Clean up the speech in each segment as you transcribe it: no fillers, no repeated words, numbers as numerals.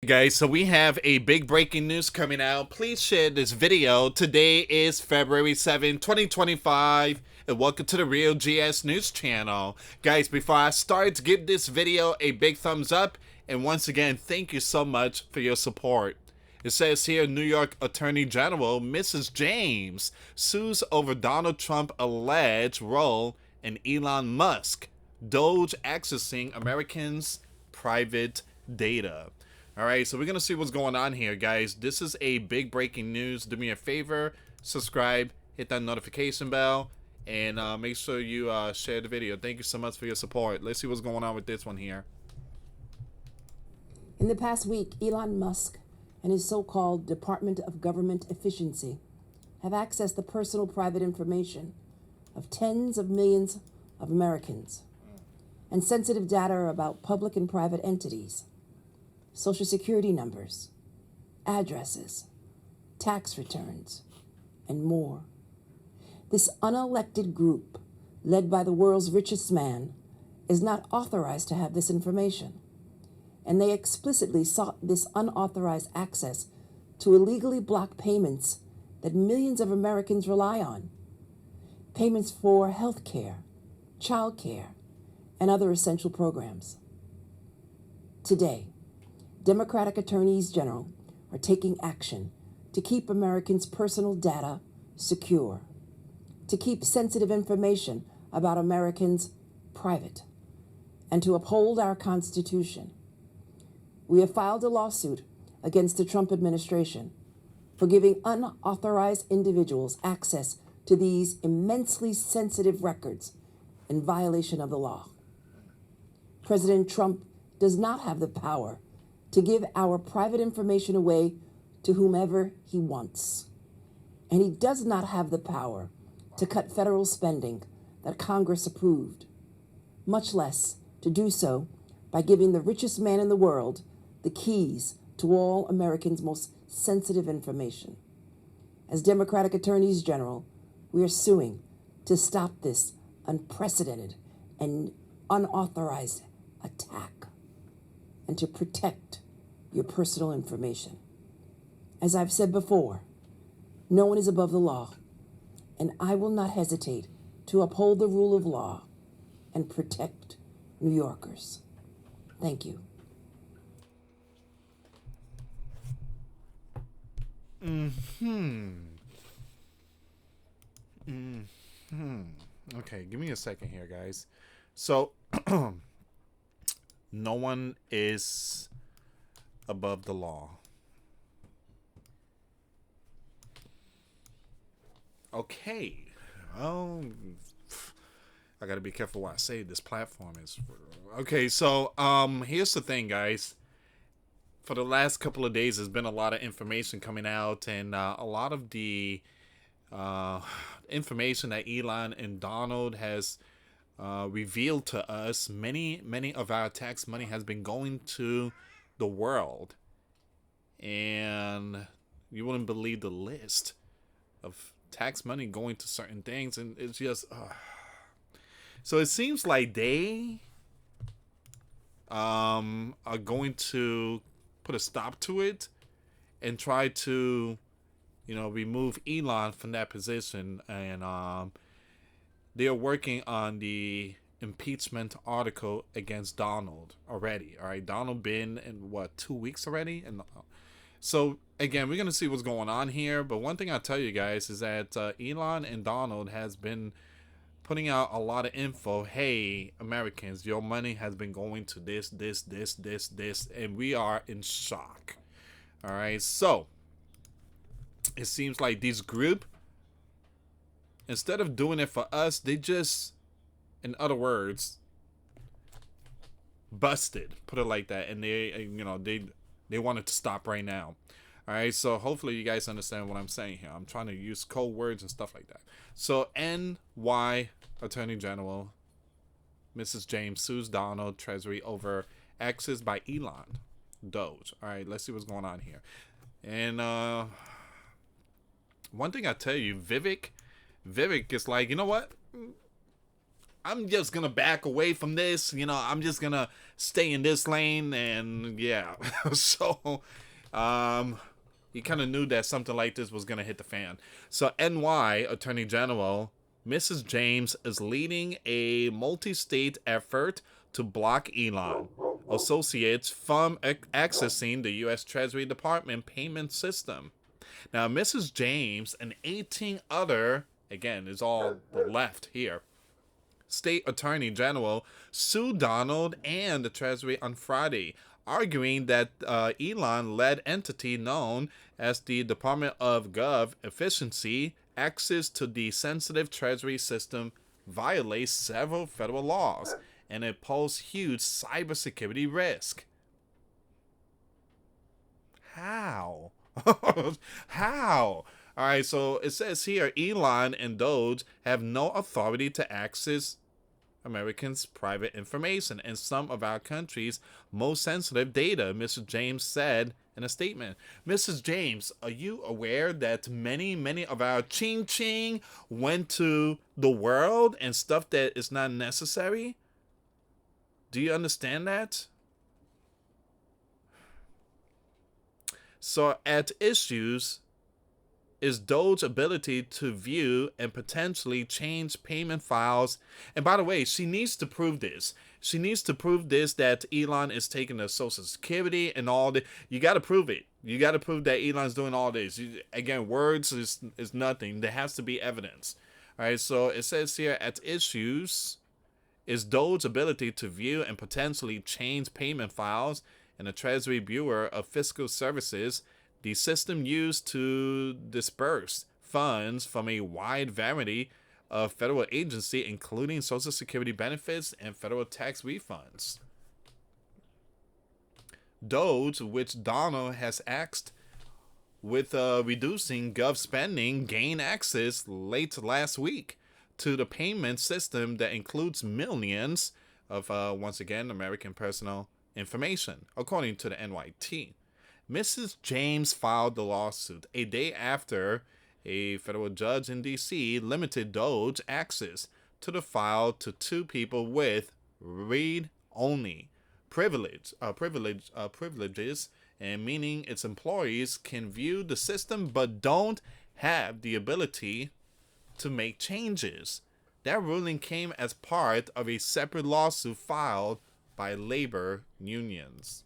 Guys, so we have a big breaking news coming out. Please share this video. Today is February 7, 2025, and welcome to the Real GS News channel. Guys, before I start, give this video a big thumbs up, and once again, thank you so much for your support. It says here, New York Attorney General Mrs. James sues over Donald Trump alleged role in Elon Musk, DOGE accessing Americans' private data. All right, so we're going to see what's going on here, guys. This is a big breaking news. Do me a favor, subscribe, hit that notification bell, and make sure you share the video. Thank you so much for your support. Let's see what's going on with this one here. In the past week, Elon Musk and his so-called Department of Government Efficiency have accessed the personal private information of tens of millions of Americans and sensitive data about public and private entities, Social Security numbers, addresses, tax returns, and more. This unelected group, led by the world's richest man, is not authorized to have this information, and they explicitly sought this unauthorized access to illegally block payments that millions of Americans rely on, payments for health care, child care, and other essential programs. Today, Democratic attorneys general are taking action to keep Americans' personal data secure, to keep sensitive information about Americans private, and to uphold our Constitution. We have filed a lawsuit against the Trump administration for giving unauthorized individuals access to these immensely sensitive records in violation of the law. President Trump does not have the power to give our private information away to whomever he wants. And he does not have the power to cut federal spending that Congress approved, much less to do so by giving the richest man in the world the keys to all Americans' most sensitive information. As Democratic attorneys general, we are suing to stop this unprecedented and unauthorized attack and to protect your personal information. As I've said before, no one is above the law, and I will not hesitate to uphold the rule of law and protect New Yorkers. Thank you. Okay, give me a second here, guys. So, no one is above the law. Okay. Well, I gotta be careful what I say. This platform is... Okay, so, here's the thing, guys. For the last couple of days, there's been a lot of information coming out, and a lot of the information that Elon and Donald has revealed to us. Many of our tax money has been going to the world, and you wouldn't believe the list of tax money going to certain things, and it's just so it seems like they are going to put a stop to it and try to, you know, remove Elon from that position, and they are working on the impeachment article against Donald already. All right, Donald been in what, 2 weeks already, and so again, we're gonna see what's going on here. But one thing I'll tell you guys is that Elon and Donald has been putting out a lot of info. Hey, Americans, your money has been going to this, and we are in shock. All right, so it seems like this group, instead of doing it for us, they just, in other words, busted, put it like that, and they, you know, they wanted to stop right now. All right, so hopefully you guys understand what I'm saying here. I'm trying to use code words and stuff like that. So NY Attorney General Mrs. James sues Donald Treasury over access by Elon, DOGE. All right, let's see what's going on here. And one thing I tell you, Vivek is like, you know what? I'm just gonna back away from this. I'm just gonna stay in this lane, and yeah. So, um, he kind of knew that something like this was gonna hit the fan. So, NY Attorney General Mrs. James is leading a multi-state effort to block Elon associates from accessing the U.S. Treasury Department payment system. Now, Mrs. James and 18 other, again, is all the left here, State Attorney General sued Donald and the Treasury on Friday, arguing that Elon-led entity known as the Department of Gov Efficiency access to the sensitive Treasury system violates several federal laws and it poses huge cybersecurity risk. How? How? All right, so it says here Elon and DOGE have no authority to access Americans' private information and some of our country's most sensitive data, Mr. James said in a statement. Mrs. James, are you aware that many of our ching ching went to the world and stuff that is not necessary? Do you understand that? So at issues is DOGE's ability to view and potentially change payment files. And by the way, she needs to prove this. She needs to prove this, that Elon is taking the Social Security and all that. You got to prove it. You got to prove that Elon's doing all this. Again, words is nothing. There has to be evidence. All right, so it says here at issues is DOGE's ability to view and potentially change payment files in the Treasury Bureau of Fiscal Services, the system used to disperse funds from a wide variety of federal agencies, including Social Security benefits and federal tax refunds. DOGE, which Donald has axed with reducing gov spending, gained access late last week to the payment system that includes millions of, once again, American personal information, according to the NYT. Mrs. James filed the lawsuit a day after a federal judge in D.C. limited DOGE access to the file to two people with read-only privileges, and meaning its employees can view the system but don't have the ability to make changes. That ruling came as part of a separate lawsuit filed by labor unions.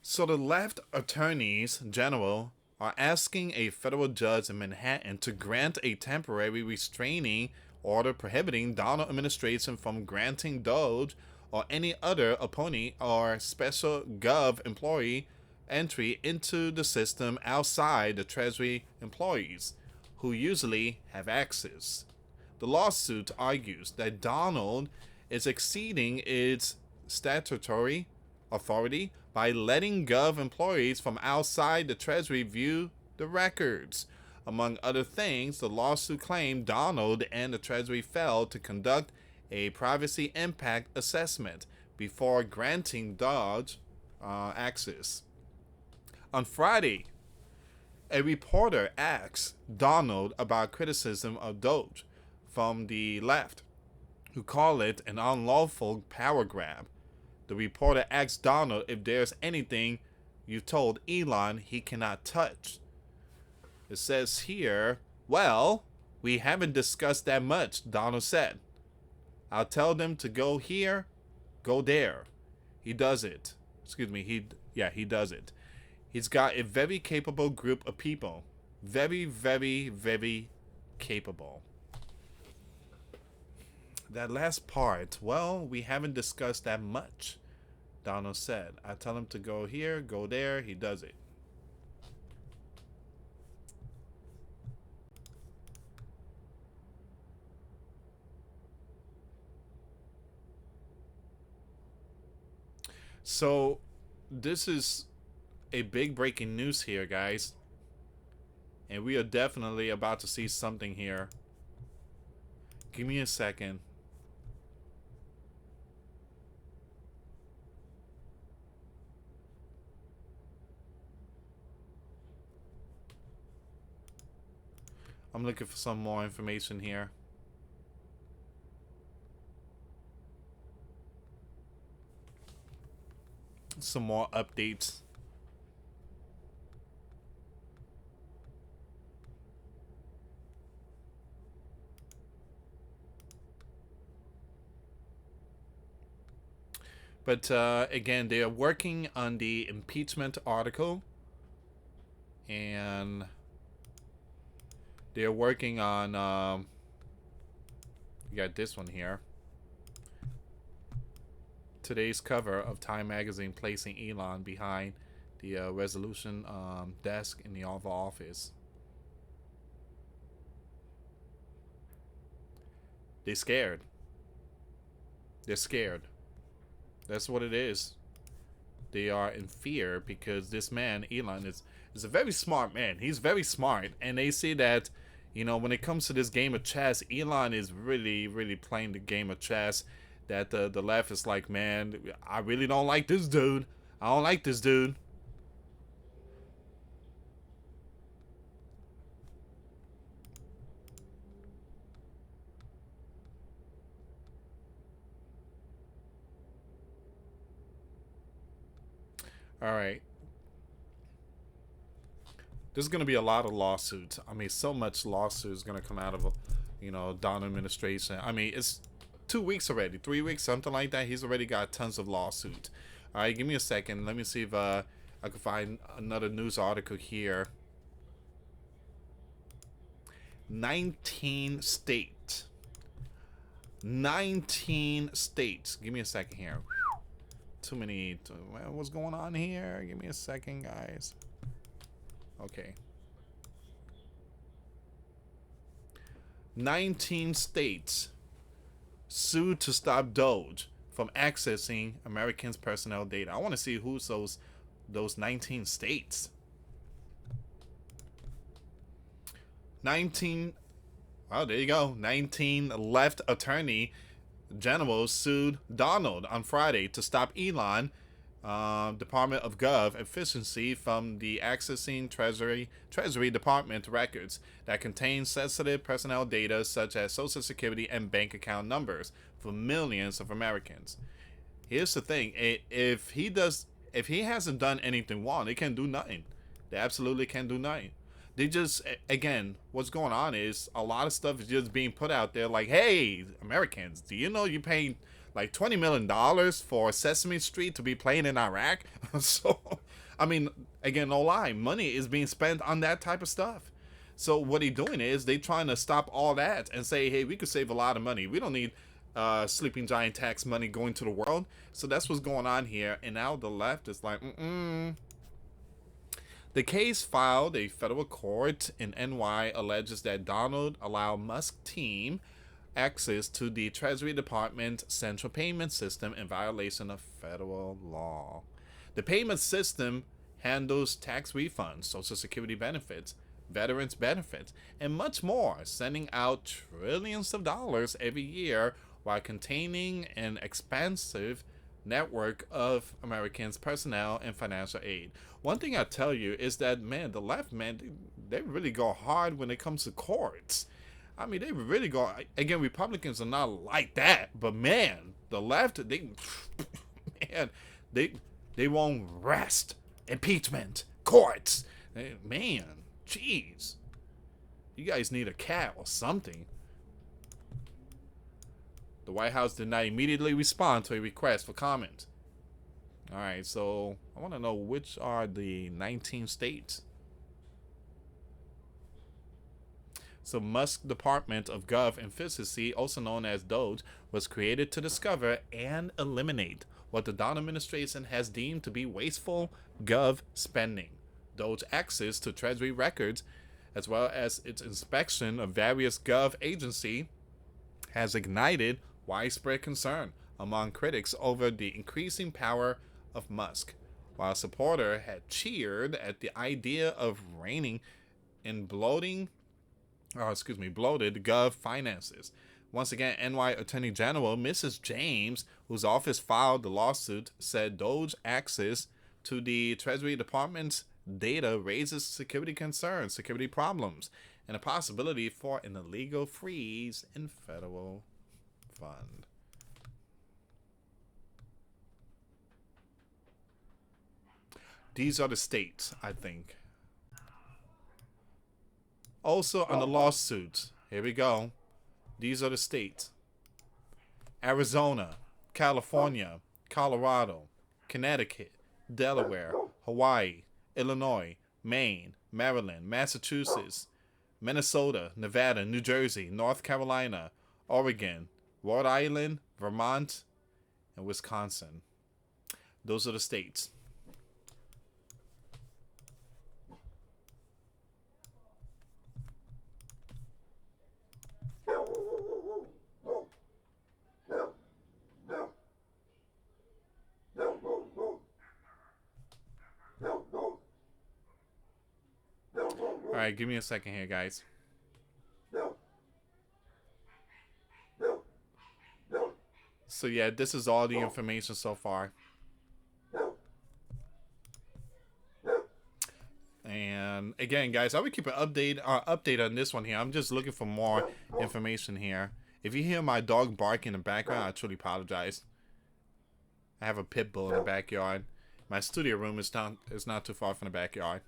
So the left attorneys general are asking a federal judge in Manhattan to grant a temporary restraining order prohibiting Donald administration from granting DOGE or any other appointee or special gov employee entry into the system outside the Treasury employees, who usually have access. The lawsuit argues that Donald is exceeding its statutory authority by letting gov employees from outside the Treasury view the records. Among other things, the lawsuit claimed Donald and the Treasury failed to conduct a privacy impact assessment before granting DOGE access. On Friday, a reporter asked Donald about criticism of DOGE from the left, who call it an unlawful power grab. The reporter asked Donald if there's anything you told Elon he cannot touch. It says here, well, we haven't discussed that much, Donald said. I'll tell them to go here, go there. He does it. He does it. He's got a very capable group of people. Very, very, very capable. That last part, well, we haven't discussed that much, Donald said. I tell him to go here, go there, he does it. So, this is a big breaking news here, guys. And we are definitely about to see something here. Give me a second. I'm looking for some more information here. Some more updates. But again, they are working on the impeachment article, and they're working on. You got this one here. Today's cover of Time magazine placing Elon behind the resolution desk in the Oval Office. They're scared. They're scared. That's what it is. They are in fear because this man, Elon, is a very smart man. He's very smart. And they say that, you know, when it comes to this game of chess, Elon is really, really playing the game of chess. That the left is like, man, I really don't like this dude. I don't like this dude. All right. There's going to be a lot of lawsuits. I mean, so much lawsuits going to come out of, you know, Don administration. I mean, it's 2 weeks already, 3 weeks, something like that. He's already got tons of lawsuits. All right, give me a second. Let me see if I can find another news article here. 19 states. 19 states. Give me a second here. Too many. What's going on here? Give me a second, guys. Okay. 19 states sued to stop DOGE from accessing Americans' personnel data. I want to see who's those 19 states. 19. Well, there you go. 19 left attorney generals sued Donald on Friday to stop Elon Department of Gov efficiency from the accessing Treasury Department records that contain sensitive personnel data such as Social Security and bank account numbers for millions of Americans. Here's the thing: if he hasn't done anything wrong, they can do nothing. They absolutely can do nothing. They just, again, what's going on is a lot of stuff is just being put out there like, hey, Americans, do you know you're paying like $20 million for Sesame Street to be playing in Iraq? So, I mean, again, no lie, money is being spent on that type of stuff. So what they're doing is they trying to stop all that and say, hey, we could save a lot of money. We don't need sleeping giant tax money going to the world. So that's what's going on here. And now the left is like, The case filed a federal court in NY alleges that Donald allowed Musk team access to the Treasury Department central payment system in violation of federal law. The payment system handles tax refunds, Social Security benefits, veterans benefits, and much more, sending out trillions of dollars every year while containing an expansive network of Americans' personnel and financial aid. One thing I tell you is that, man, the left, man, they really go hard when it comes to courts. I mean, they really go, again, Republicans are not like that, but man, the left, man, they won't rest. Impeachment, courts, man, jeez. You guys need a cat or something. The White House did not immediately respond to a request for comment. All right, so I want to know which are the 19 states. So Musk Department of Gov Efficiency, also known as DOGE, was created to discover and eliminate what the Don administration has deemed to be wasteful Gov spending. DOGE access to Treasury records, as well as its inspection of various Gov agencies, has ignited widespread concern among critics over the increasing power of Musk, while supporters had cheered at the idea of reining in bloated Gov finances. Once again, NY Attorney General Mrs. James, whose office filed the lawsuit, said DOGE access to the Treasury Department's data raises security concerns, security problems, and a possibility for an illegal freeze in federal fund. These are the states, I think. Also on the lawsuits, here we go. These are the states: Arizona, California, Colorado, Connecticut, Delaware, Hawaii, Illinois, Maine, Maryland, Massachusetts, Minnesota, Nevada, New Jersey, North Carolina, Oregon, Rhode Island, Vermont, and Wisconsin. Those are the states. Alright, give me a second here, guys. So yeah, this is all the information so far. And again, guys, I would keep an update on this one here. I'm just looking for more information here. If you hear my dog bark in the background, I truly apologize. I have a pit bull in the backyard. My studio room is not too far from the backyard.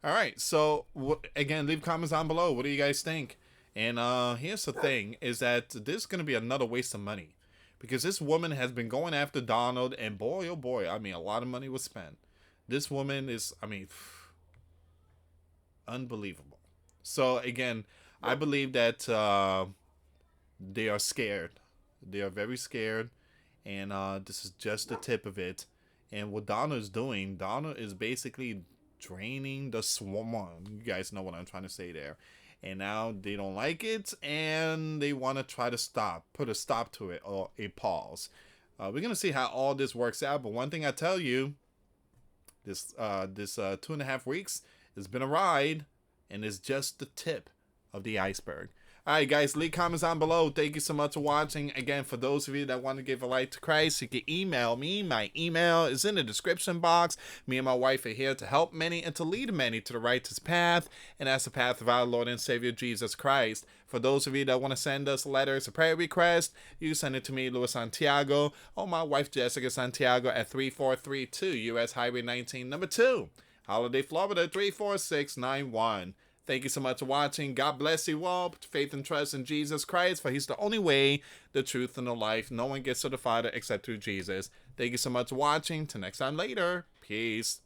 All right, so again, leave comments down below. What do you guys think? And here's the thing, is that this is going to be another waste of money. Because this woman has been going after Donald, and boy, oh boy, I mean, a lot of money was spent. This woman is, I mean, unbelievable. So again, I believe that they are scared. They are very scared. And this is just the tip of it. And what Donald is doing, Donald is basically draining the swamp. You guys know what I'm trying to say there. And now they don't like it, and they want to try to put a stop to it, or a pause. We're going to see how all this works out. But one thing I tell you, this 2.5 weeks has been a ride, and it's just the tip of the iceberg. Alright guys, leave comments down below. Thank you so much for watching. Again, for those of you that want to give a life to Christ, you can email me. My email is in the description box. Me and my wife are here to help many and to lead many to the righteous path. And that's the path of our Lord and Savior Jesus Christ. For those of you that want to send us letters or prayer requests, you send it to me, US Santiago, or my wife Jessica Santiago at 3432 US Highway 19, number 2, Holiday, Florida 34691. Thank you so much for watching. God bless you all. Put faith and trust in Jesus Christ, for he's the only way, the truth, and the life. No one gets to the Father except through Jesus. Thank you so much for watching. Till next time later. Peace.